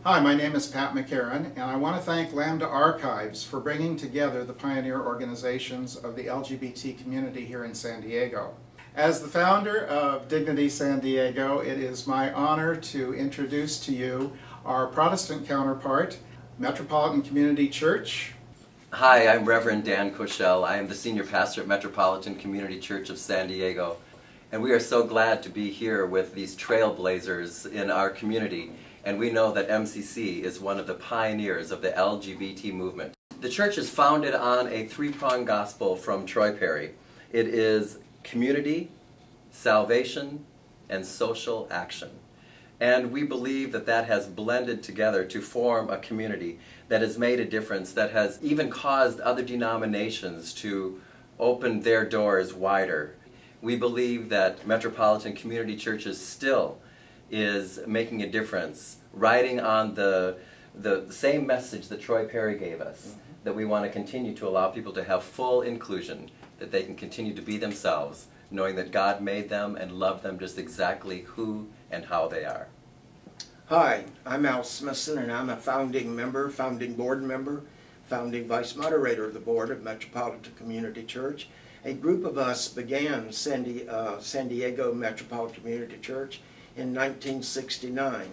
Hi, my name is Pat McCarran, and I want to thank Lambda Archives for bringing together the pioneer organizations of the LGBT community here in San Diego. As the founder of Dignity San Diego, it is my honor to introduce to you our Protestant counterpart, Metropolitan Community Church. Hi, I'm Reverend Dan Koshel. I am the senior pastor at Metropolitan Community Church of San Diego, and we are so glad to be here with these trailblazers in our community. And we know that MCC is one of the pioneers of the LGBT movement. The church is founded on a three-pronged gospel from Troy Perry. It is community, salvation, and social action. And we believe that that has blended together to form a community that has made a difference, that has even caused other denominations to open their doors wider. We believe that Metropolitan Community Churches still is making a difference, riding on the same message that Troy Perry gave us, that we want to continue to allow people to have full inclusion, that they can continue to be themselves, knowing that God made them and loved them just exactly who and how they are. Hi, I'm Al Smithson, and I'm a founding member, founding board member, founding vice moderator of the board of Metropolitan Community Church. A group of us began San Diego Metropolitan Community Church in 1969,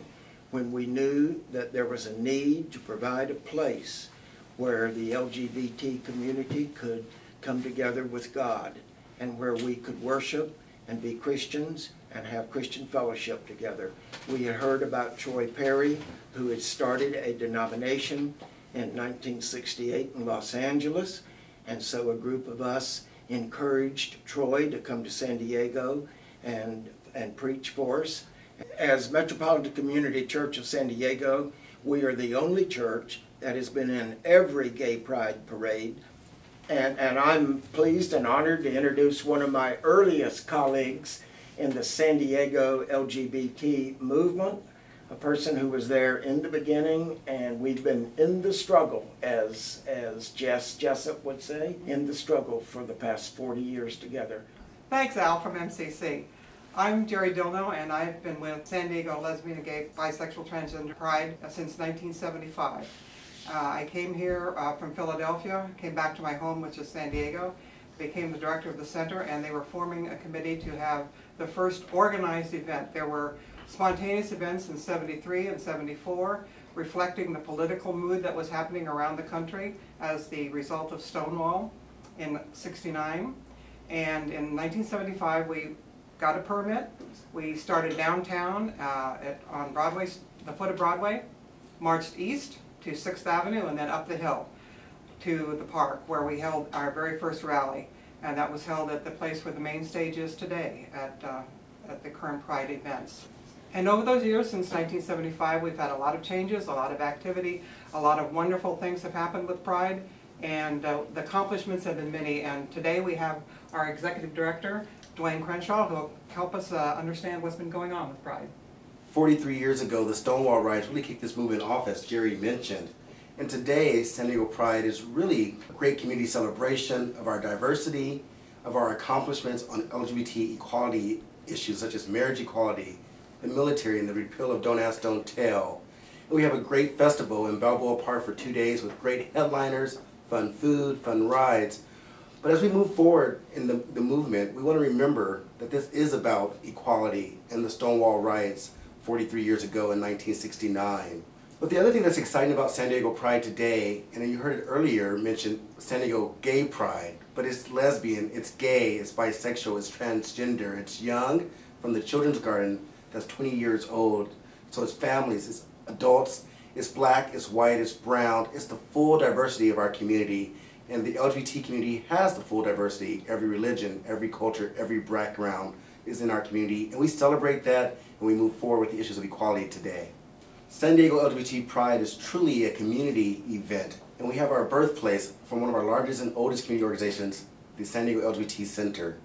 when we knew that there was a need to provide a place where the LGBT community could come together with God, and where we could worship and be Christians and have Christian fellowship together. We had heard about Troy Perry, who had started a denomination in 1968 in Los Angeles, and so a group of us encouraged Troy to come to San Diego and preach for us. As Metropolitan Community Church of San Diego, we are the only church that has been in every gay pride parade, and I'm pleased and honored to introduce one of my earliest colleagues in the San Diego LGBT movement, a person who was there in the beginning, and we've been in the struggle, as Jess Jessup would say, in the struggle for the past 40 years together. Thanks, Al, from MCC. I'm Jerry Dilno, and I've been with San Diego Lesbian, Gay, Bisexual, Transgender Pride since 1975. I came here from Philadelphia, came back to my home, which is San Diego, became the director of the center, and they were forming a committee to have the first organized event. There were spontaneous events in '73 and '74, reflecting the political mood that was happening around the country as the result of Stonewall in '69. And in 1975, we got a permit. We started downtown on Broadway, the foot of Broadway, marched east to 6th Avenue, and then up the hill to the park, where we held our very first rally. And that was held at the place where the main stage is today, at the current Pride events. And over those years, since 1975, we've had a lot of changes, a lot of activity, a lot of wonderful things have happened with Pride, and the accomplishments have been many. And today we have our executive director, Dwayne Crenshaw, who will help us understand what's been going on with Pride. 43 years ago, the Stonewall riots really kicked this movement off, as Jerry mentioned. And today, San Diego Pride is really a great community celebration of our diversity, of our accomplishments on LGBT equality issues such as marriage equality, the military, and the repeal of Don't Ask, Don't Tell. And we have a great festival in Balboa Park for 2 days with great headliners, fun food, fun rides. But as we move forward in the movement, we want to remember that this is about equality and the Stonewall riots 43 years ago in 1969. But the other thing that's exciting about San Diego Pride today, and you heard it earlier mentioned San Diego Gay Pride, but it's lesbian, it's gay, it's bisexual, it's transgender, it's young, from the children's garden that's 20 years old. So it's families, it's adults, it's black, it's white, it's brown, it's the full diversity of our community. And the LGBT community has the full diversity. Every religion, every culture, every background is in our community. And we celebrate that, and we move forward with the issues of equality today. San Diego LGBT Pride is truly a community event, and we have our birthplace from one of our largest and oldest community organizations, the San Diego LGBT Center.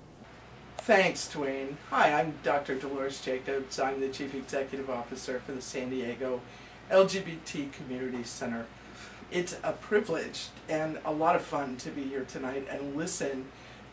Thanks, Dwayne. Hi, I'm Dr. Dolores Jacobs. I'm the Chief Executive Officer for the San Diego LGBT Community Center. It's a privilege and a lot of fun to be here tonight and listen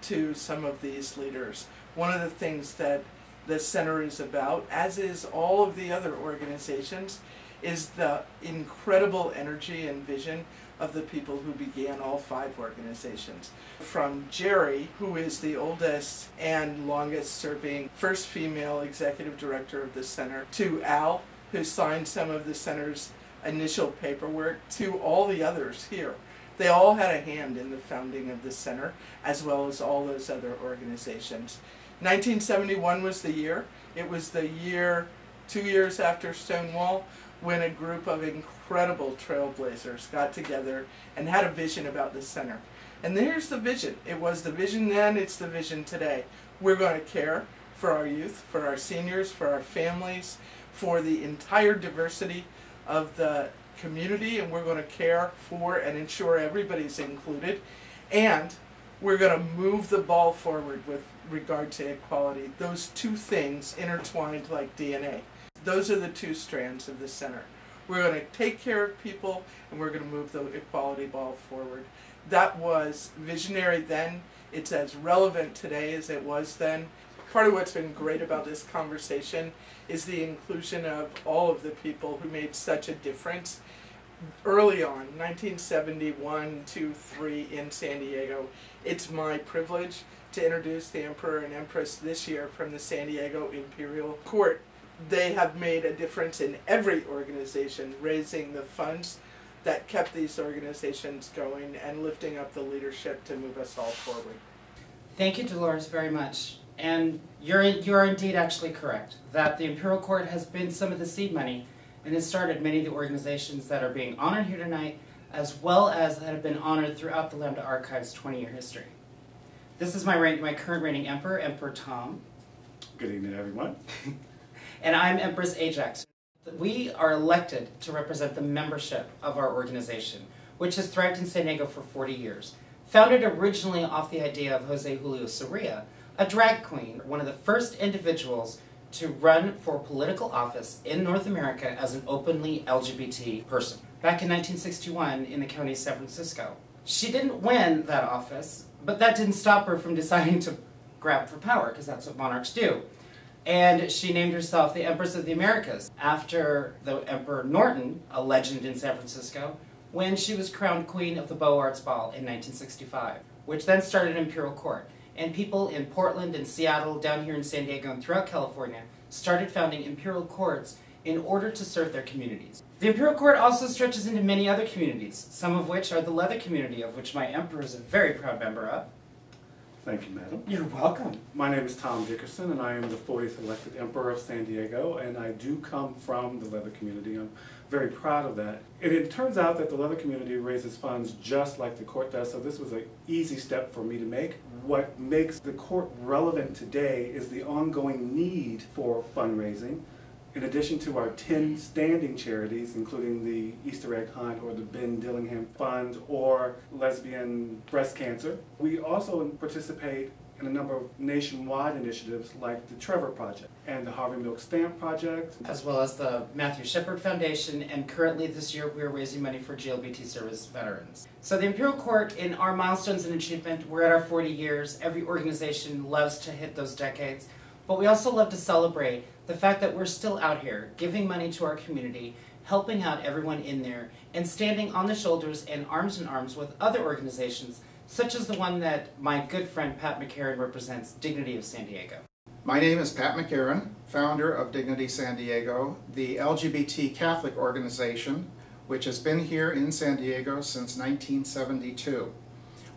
to some of these leaders. One of the things that the center is about, as is all of the other organizations, is the incredible energy and vision of the people who began all 5 organizations. From Jerry, who is the oldest and longest serving first female executive director of the center, to Al, who signed some of the center's initial paperwork, to all the others here. They all had a hand in the founding of the center, as well as all those other organizations. 1971 was the year. It was the year, 2 years after Stonewall, when a group of incredible trailblazers got together and had a vision about the center. And here's the vision. It was the vision then, it's the vision today. We're going to care for our youth, for our seniors, for our families, for the entire diversity of the community, and we're going to care for and ensure everybody's included. And we're going to move the ball forward with regard to equality. Those two things intertwined like DNA. Those are the 2 strands of the center. We're going to take care of people, and we're going to move the equality ball forward. That was visionary then. It's as relevant today as it was then. Part of what's been great about this conversation is the inclusion of all of the people who made such a difference early on, 1971, 2, 3 in San Diego. It's my privilege to introduce the Emperor and Empress this year from the San Diego Imperial Court. They have made a difference in every organization, raising the funds that kept these organizations going and lifting up the leadership to move us all forward. Thank you, Dolores, very much. And you're indeed actually correct, that the Imperial Court has been some of the seed money and has started many of the organizations that are being honored here tonight, as well as that have been honored throughout the Lambda Archives' 20-year history. This is my current reigning Emperor, Emperor Tom. Good evening, everyone. And I'm Empress Ajax. We are elected to represent the membership of our organization, which has thrived in San Diego for 40 years. Founded originally off the idea of Jose Julio Soria, a drag queen, one of the first individuals to run for political office in North America as an openly LGBT person, back in 1961 in the county of San Francisco. She didn't win that office, but that didn't stop her from deciding to grab for power, because that's what monarchs do. And she named herself the Empress of the Americas after the Emperor Norton, a legend in San Francisco, when she was crowned Queen of the Beaux Arts Ball in 1965, which then started Imperial Court. And people in Portland and Seattle, down here in San Diego and throughout California, started founding Imperial Courts in order to serve their communities. The Imperial Court also stretches into many other communities, some of which are the leather community, of which my Emperor is a very proud member of. Thank you, madam. You're welcome. My name is Tom Dickerson, and I am the 40th elected Emperor of San Diego, and I do come from the leather community. I'm very proud of that. And it turns out that the leather community raises funds just like the court does, so this was an easy step for me to make. What makes the court relevant today is the ongoing need for fundraising. In addition to our 10 standing charities, including the Easter Egg Hunt or the Ben Dillingham Fund or lesbian breast cancer, we also participate in a number of nationwide initiatives like the Trevor Project and the Harvey Milk Stamp Project. As well as the Matthew Shepard Foundation, and currently this year we are raising money for LGBT service veterans. So the Imperial Court, in our milestones and achievement, we're at our 40 years. Every organization loves to hit those decades, but we also love to celebrate the fact that we're still out here giving money to our community, helping out everyone in there, and standing on the shoulders and arms in arms with other organizations, such as the one that my good friend Pat McCarran represents, Dignity of San Diego. My name is Pat McCarran, founder of Dignity San Diego, the LGBT Catholic organization, which has been here in San Diego since 1972.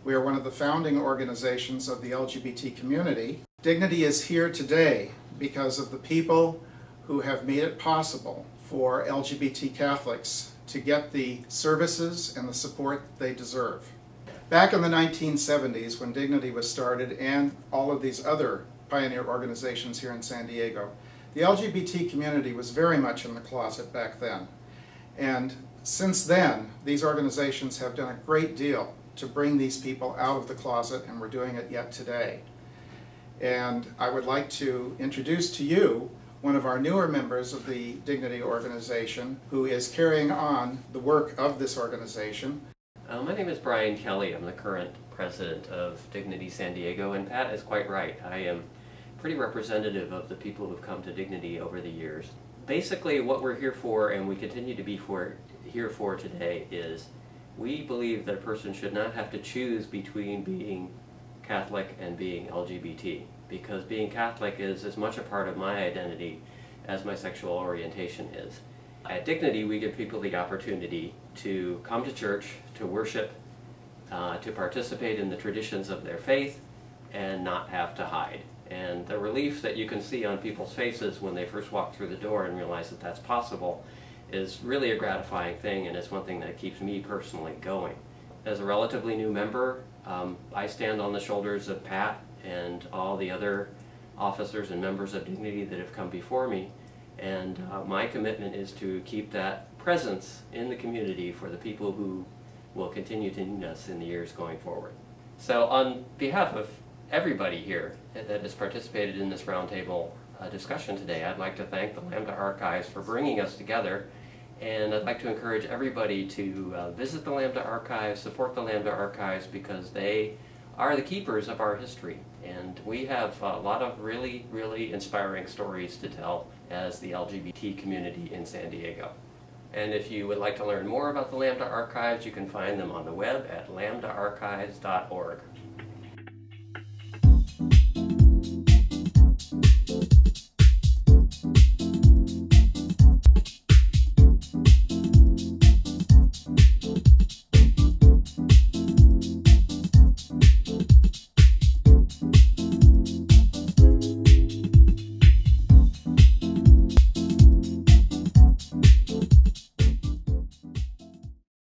We are one of the founding organizations of the LGBT community. Dignity is here today because of the people who have made it possible for LGBT Catholics to get the services and the support they deserve. Back in the 1970s, when Dignity was started and all of these other pioneer organizations here in San Diego, the LGBT community was very much in the closet back then. And since then, these organizations have done a great deal to bring these people out of the closet, and we're doing it yet today. And I would like to introduce to you one of our newer members of the Dignity organization who is carrying on the work of this organization. My name is Brian Kelly. I'm the current president of Dignity San Diego, and Pat is quite right. I am pretty representative of the people who've come to Dignity over the years. Basically what we're here for, and we continue to be here for today, is we believe that a person should not have to choose between being Catholic and being LGBT, because being Catholic is as much a part of my identity as my sexual orientation is. At Dignity, we give people the opportunity to come to church, to worship, to participate in the traditions of their faith, and not have to hide. And the relief that you can see on people's faces when they first walk through the door and realize that that's possible is really a gratifying thing, and it's one thing that keeps me personally going. As a relatively new member, I stand on the shoulders of Pat and all the other officers and members of Dignity that have come before me, and my commitment is to keep that presence in the community for the people who will continue to need us in the years going forward. So on behalf of everybody here that has participated in this roundtable discussion today, I'd like to thank the Lambda Archives for bringing us together, and I'd like to encourage everybody to visit the Lambda Archives, support the Lambda Archives, because they are the keepers of our history, and we have a lot of really, really inspiring stories to tell as the LGBT community in San Diego. And if you would like to learn more about the Lambda Archives, you can find them on the web at lambdaarchives.org.